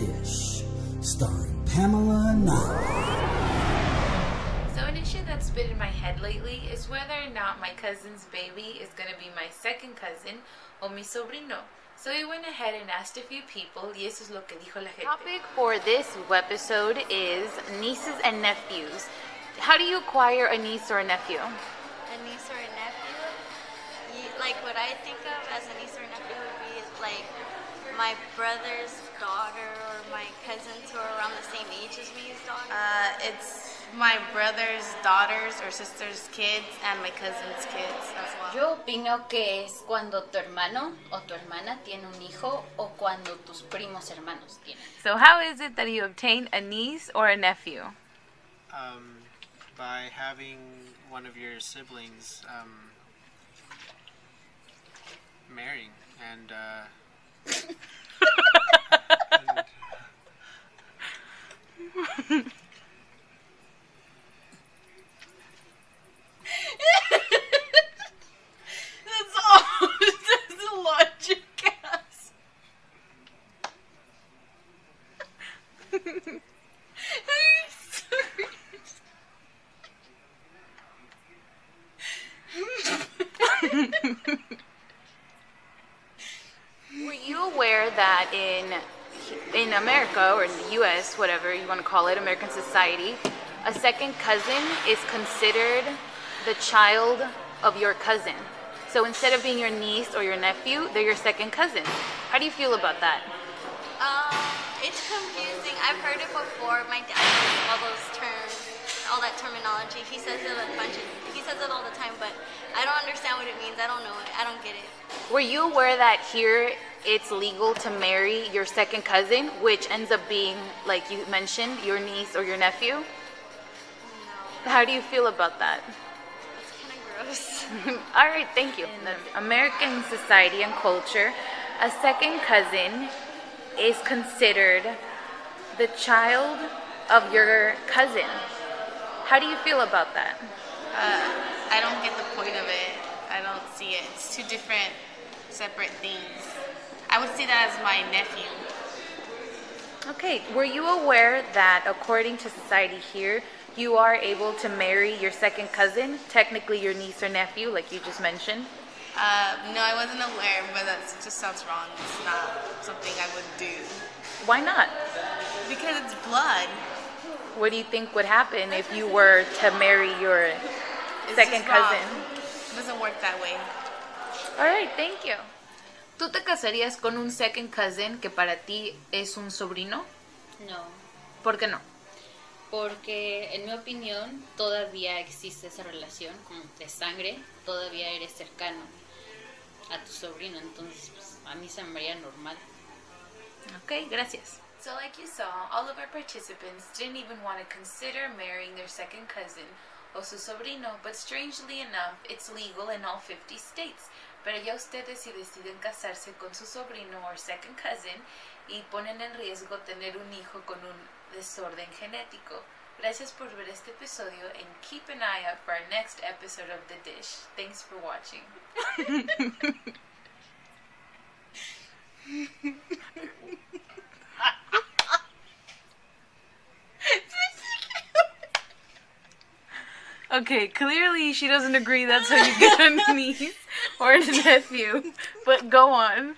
Dish, starring Pamela and Nava. So an issue that's been in my head lately is whether or not my cousin's baby is going to be my second cousin o mi sobrino. So we went ahead and asked a few people, y eso es lo que dijo la gente. The topic for this webisode is nieces and nephews. How do you acquire a niece or a nephew? A niece or a nephew? Like what I think of as a niece or a nephew would be like my brother's daughter or my cousins who are around the same age as me's daughter. It's my brother's daughters or sister's kids and my cousin's kids as well. Yo opino que es cuando tu hermano o tu hermana tiene un hijo o cuando tus primos hermanos tienen. So how is it that you obtain a niece or a nephew? By having one of your siblings marrying and That's all. That's the logic, ass. Were you aware that in America, or in the US, whatever you want to call it, American society, a second cousin is considered the child of your cousin? So instead of being your niece or your nephew, they're your second cousin. How do you feel about that? It's confusing. I've heard it before. My dad knows all those terms, all that terminology. He says it he says it all the time, but I don't understand what it means. I don't know it. I don't get it. Were you aware that here it's legal to marry your second cousin, which ends up being, like you mentioned, your niece or your nephew? No. How do you feel about that? It's kind of gross. All right, thank you. In American society and culture, a second cousin is considered the child of your cousin. How do you feel about that? I don't get the point of it. I don't see it. It's two different, separate things. I would see that as my nephew. Okay, were you aware that according to society here, you are able to marry your second cousin, technically your niece or nephew, like you just mentioned? No, I wasn't aware, but that just sounds wrong. It's not something I would do. Why not? Because it's blood. What do you think would happen if you were to marry your second cousin? It doesn't work that way. All right, thank you. ¿Tú te casarías con un second cousin que para ti es un sobrino? No, ¿Por qué no? porque en mi opinión todavía existe esa relación como de sangre, todavía eres cercano a tu sobrino, entonces pues, a mí se me haría normal. Okay, gracias. So like you saw, all of our participants didn't even want to consider marrying their second cousin o su sobrino, but strangely enough, it's legal in all 50 states. Pero ya ustedes si deciden casarse con su sobrino o second cousin y ponen en riesgo tener un hijo con un desorden genético. Gracias por ver este episodio and keep an eye out for our next episode of The Dish. Thanks for watching. Okay, clearly she doesn't agree that's how you get a niece or a nephew, but go on.